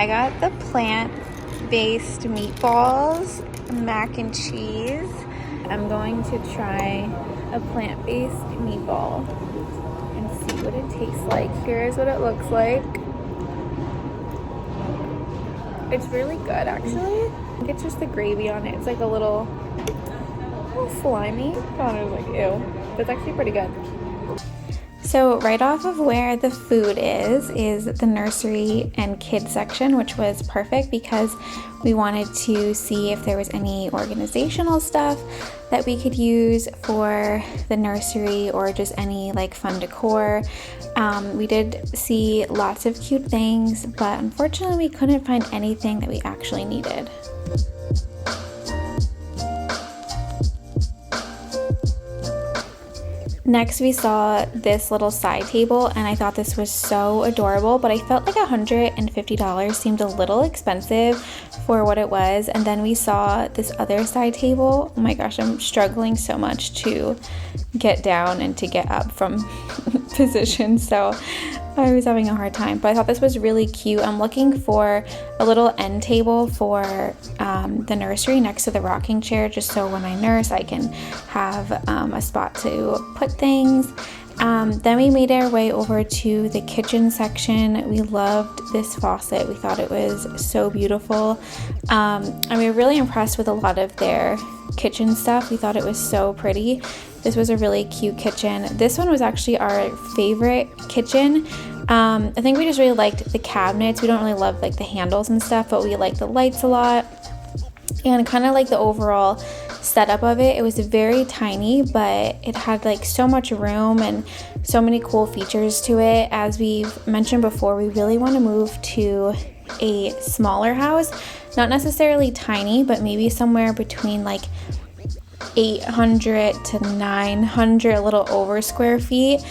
I got the plant-based meatballs, mac and cheese. I'm going to try a plant-based meatball and see what it tastes like. Here's what it looks like. It's really good, actually. I think it's just the gravy on it. It's like a little slimy. I thought it was like, ew. But it's actually pretty good. So right off of where the food is the nursery and kids section, which was perfect because we wanted to see if there was any organizational stuff that we could use for the nursery or just any like fun decor. We did see lots of cute things, but unfortunately we couldn't find anything that we actually needed. Next, we saw this little side table, and I thought this was so adorable, but I felt like $150 seemed a little expensive for what it was. And then we saw this other side table. Oh my gosh, I'm struggling so much to get down and to get up from position, so I was having a hard time, but I thought this was really cute. I'm looking for a little end table for the nursery next to the rocking chair, just so when I nurse I can have a spot to put things. Then we made our way over to the kitchen section. We loved this faucet. We thought it was so beautiful. And we were really impressed with a lot of their kitchen stuff. We thought it was so pretty. This was a really cute kitchen. This one was actually our favorite kitchen. I think we just really liked the cabinets. We don't really love like the handles and stuff, but we liked the lights a lot and kind of like the overall setup of it. It was very tiny, but it had like so much room and so many cool features to it. As we've mentioned before, we really want to move to a smaller house, not necessarily tiny, but maybe somewhere between like 800 to 900, a little over square feet.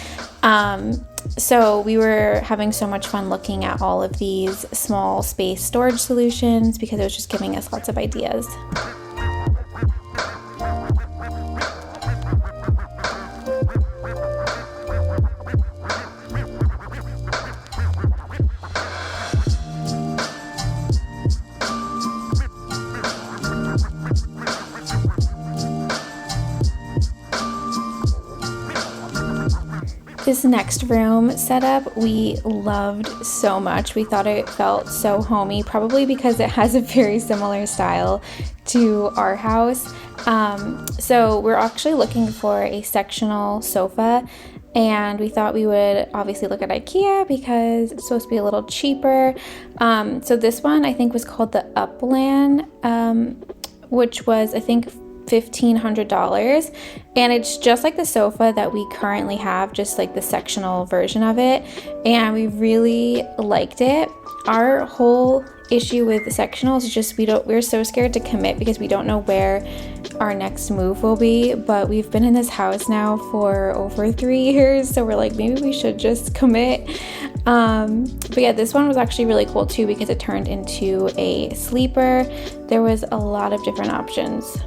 So we were having so much fun looking at all of these small space storage solutions because it was just giving us lots of ideas. This next room setup we loved so much. We thought it felt so homey, probably because it has a very similar style to our house. So we're actually looking for a sectional sofa, and we thought we would obviously look at IKEA because it's supposed to be a little cheaper. So this one I think was called the Upland, which was I think $1,500, and it's just like the sofa that we currently have, just like the sectional version of it, and we really liked it. Our whole issue with the sectionals is just we're so scared to commit because we don't know where our next move will be, but we've been in this house now for over 3 years, so we're like, maybe we should just commit. But yeah, this one was actually really cool too because it turned into a sleeper. There was a lot of different options.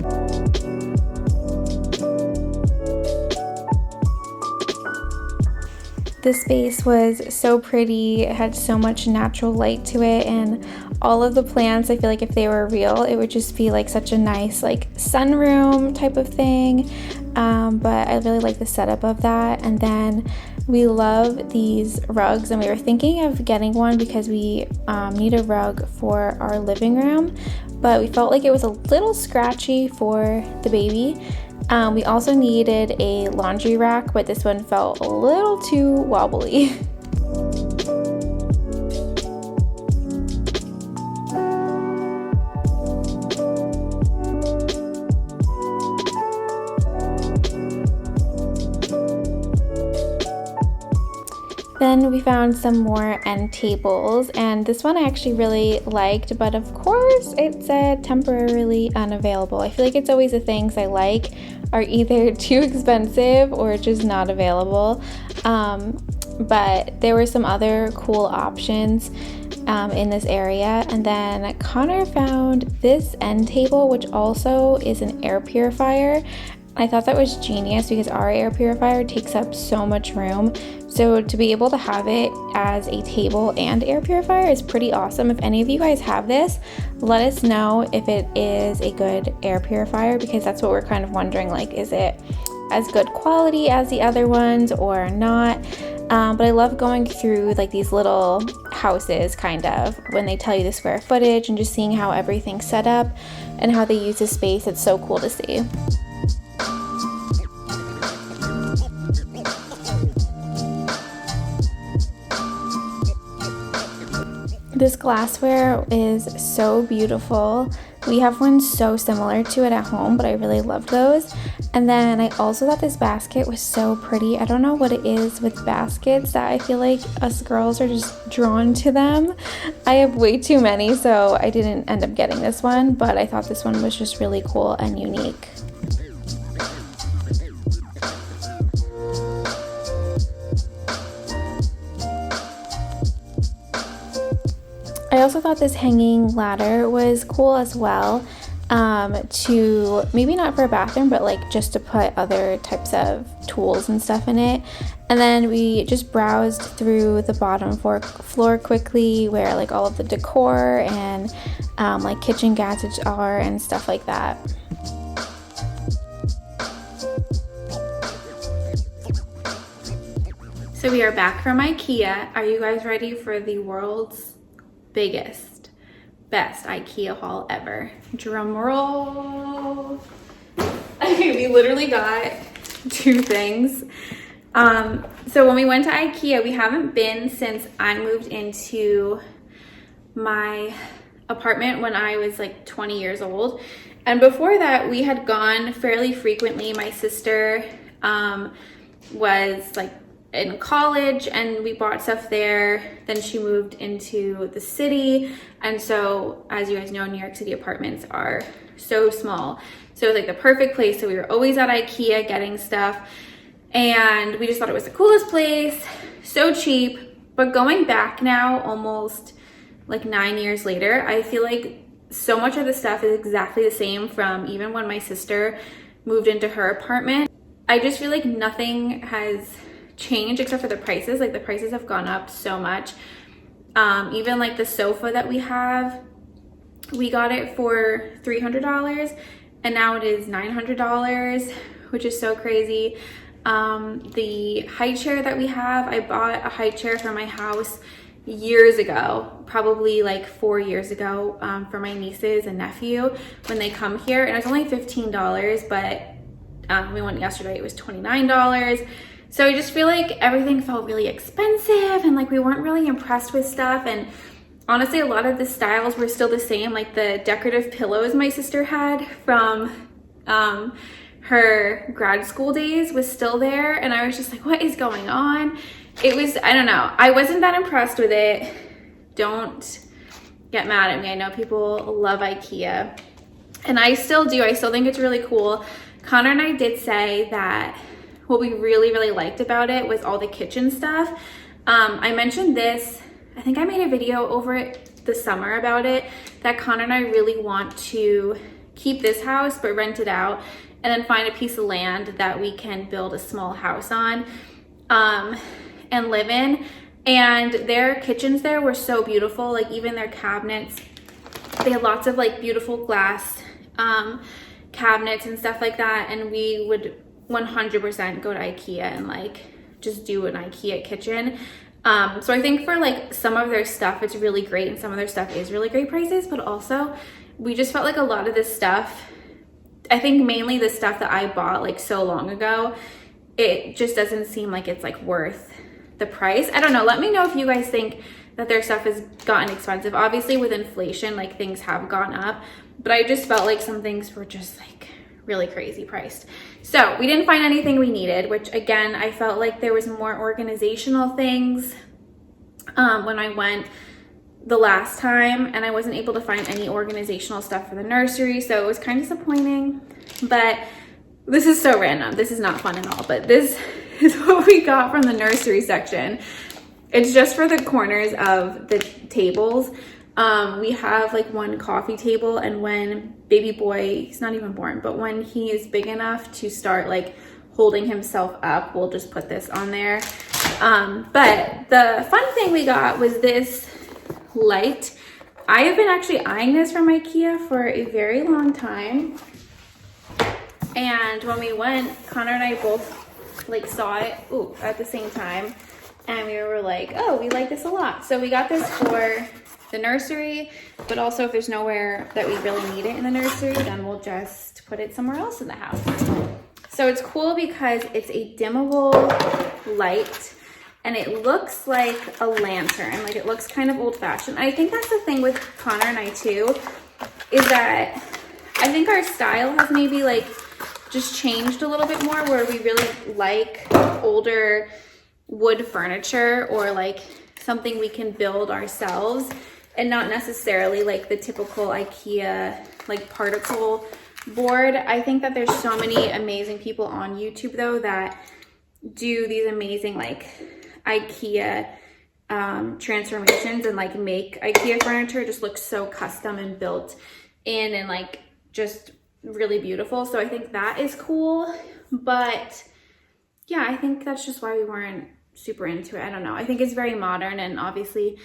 This space was so pretty. It had so much natural light to it, and all of the plants, I feel like if they were real, it would just be like such a nice like sunroom type of thing. But I really like the setup of that. And then we love these rugs, and we were thinking of getting one because we need a rug for our living room, but we felt like it was a little scratchy for the baby. We also needed a laundry rack, but this one felt a little too wobbly. Then we found some more end tables, and this one I actually really liked, but of course it said temporarily unavailable. I feel like it's always the things I like are either too expensive or just not available. But there were some other cool options in this area. And then Connor found this end table, which also is an air purifier. I thought that was genius because our air purifier takes up so much room. So to be able to have it as a table and air purifier is pretty awesome. If any of you guys have this, let us know if it is a good air purifier, because that's what we're kind of wondering, like, is it as good quality as the other ones or not? But I love going through like these little houses kind of when they tell you the square footage and just seeing how everything's set up and how they use the space. It's so cool to see. This glassware is so beautiful. We have one so similar to it at home, but I really love those. And then I also thought this basket was so pretty. I don't know what it is with baskets that I feel like us girls are just drawn to them. I have way too many, so I didn't end up getting this one, but I thought this one was just really cool and unique. I also thought this hanging ladder was cool as well, to maybe not for a bathroom, but like just to put other types of tools and stuff in it. And then we just browsed through the bottom floor quickly, where like all of the decor and like kitchen gadgets are and stuff like that. So we are back from IKEA. Are you guys ready for the world's biggest, best IKEA haul ever? Drum roll. Okay, we literally got two things. So when we went to IKEA, we haven't been since I moved into my apartment when I was like 20 years old. And before that, we had gone fairly frequently. My sister was like in college and we bought stuff there. Then she moved into the city, and so as you guys know, New York City apartments are so small, so it was like the perfect place. So we were always at IKEA getting stuff, and we just thought it was the coolest place, so cheap. But going back now, almost like 9 years later, I feel like so much of the stuff is exactly the same from even when my sister moved into her apartment. I just feel like nothing has change except for the prices. Like the prices have gone up so much. Even like the sofa that we have, we got it for $300 and now it is $900, which is so crazy. The high chair that we have, I bought a high chair for my house years ago, probably like 4 years ago, for my nieces and nephew when they come here, and it was only $15, but we went yesterday, it was $29. So I just feel like everything felt really expensive and like we weren't really impressed with stuff. And honestly, a lot of the styles were still the same. Like the decorative pillows my sister had from her grad school days was still there. And I was just like, what is going on? It was, I don't know. I wasn't that impressed with it. Don't get mad at me. I know people love IKEA and I still do. I still think it's really cool. Connor and I did say that what we really liked about it was all the kitchen stuff. I mentioned this, I think I made a video over it the summer about it, that Connor and I really want to keep this house but rent it out and then find a piece of land that we can build a small house on and live in. And their kitchens there were so beautiful, like even their cabinets, they had lots of like beautiful glass cabinets and stuff like that, and we would 100% go to IKEA and like just do an IKEA kitchen. So I think for like some of their stuff it's really great and some of their stuff is really great prices, but also we just felt like a lot of this stuff, I think mainly the stuff that I bought like so long ago, it just doesn't seem like it's like worth the price. I don't know, let me know if you guys think that their stuff has gotten expensive. Obviously with inflation, like things have gone up, but I just felt like some things were just like really crazy priced. So we didn't find anything we needed, which again, I felt like there was more organizational things when I went the last time, and I wasn't able to find any organizational stuff for the nursery, so it was kind of disappointing. But this is so random, this is not fun at all, but this is what we got from the nursery section. It's just for the corners of the tables. We have like one coffee table, and when baby boy, he's not even born, but when he is big enough to start like holding himself up, we'll just put this on there. But the fun thing we got was this light. I have been actually eyeing this from IKEA for a very long time. And when we went, Connor and I both like saw it at the same time. And we were like, oh, we like this a lot. So we got this for the nursery, but also if there's nowhere that we really need it in the nursery, then we'll just put it somewhere else in the house. So it's cool because it's a dimmable light and it looks like a lantern. Like it looks kind of old fashioned. I think that's the thing with Connor and I too, is that I think our style has maybe like just changed a little bit more, where we really like older wood furniture or like something we can build ourselves, and not necessarily like the typical IKEA like particle board. I think that there's so many amazing people on YouTube though that do these amazing like IKEA transformations and like make IKEA furniture just look so custom and built in and like just really beautiful. So I think that is cool, but yeah, I think that's just why we weren't super into it. I don't know. I think it's very modern, and obviously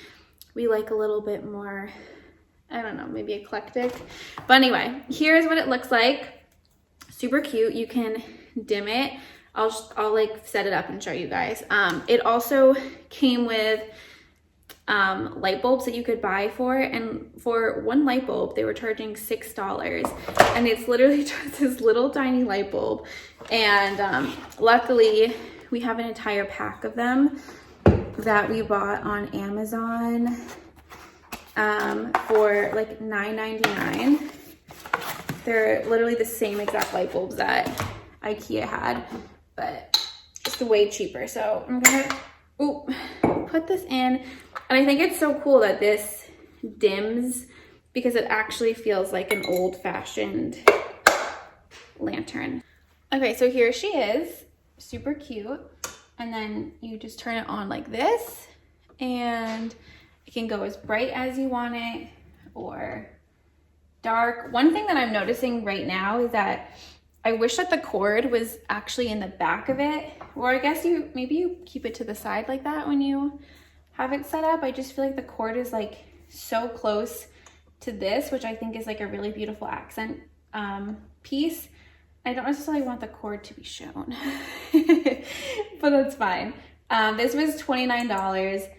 we like a little bit more, I don't know, maybe eclectic. But anyway, here's what it looks like. Super cute. You can dim it. I'll like set it up and show you guys. It also came with light bulbs that you could buy for, and for one light bulb they were charging $6, and it's literally just this little tiny light bulb. And luckily we have an entire pack of them that we bought on Amazon for like $9.99. They're literally the same exact light bulbs that IKEA had, but just way cheaper. So I'm gonna put this in, and I think it's so cool that this dims because it actually feels like an old-fashioned lantern. Okay, so here she is, super cute. And then you just turn it on like this, and it can go as bright as you want it or dark. One thing that I'm noticing right now is that I wish that the cord was actually in the back of it, or I guess maybe you keep it to the side like that when you have it set up. I just feel like the cord is like so close to this, which I think is like a really beautiful accent piece. I don't necessarily want the cord to be shown, but that's fine. This was $29,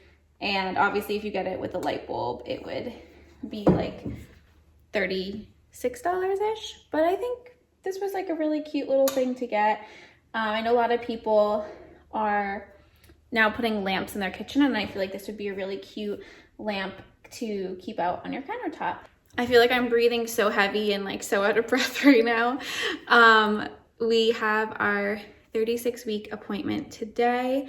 and obviously if you get it with a light bulb, it would be like $36-ish, but I think this was like a really cute little thing to get. I know a lot of people are now putting lamps in their kitchen, and I feel like this would be a really cute lamp to keep out on your countertop. I feel like I'm breathing so heavy and like so out of breath right now. We have our 36-week appointment today,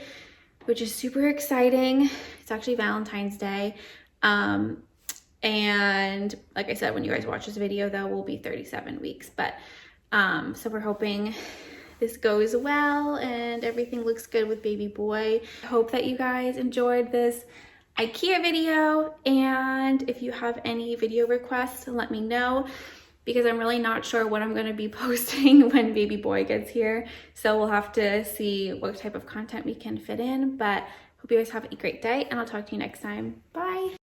which is super exciting. It's actually Valentine's Day. And like I said, when you guys watch this video though, we'll be 37 weeks. But so we're hoping this goes well and everything looks good with baby boy. I hope that you guys enjoyed this IKEA video, and if you have any video requests, let me know, because I'm really not sure what I'm going to be posting when baby boy gets here. So we'll have to see what type of content we can fit in, but hope you guys have a great day, and I'll talk to you next time. Bye.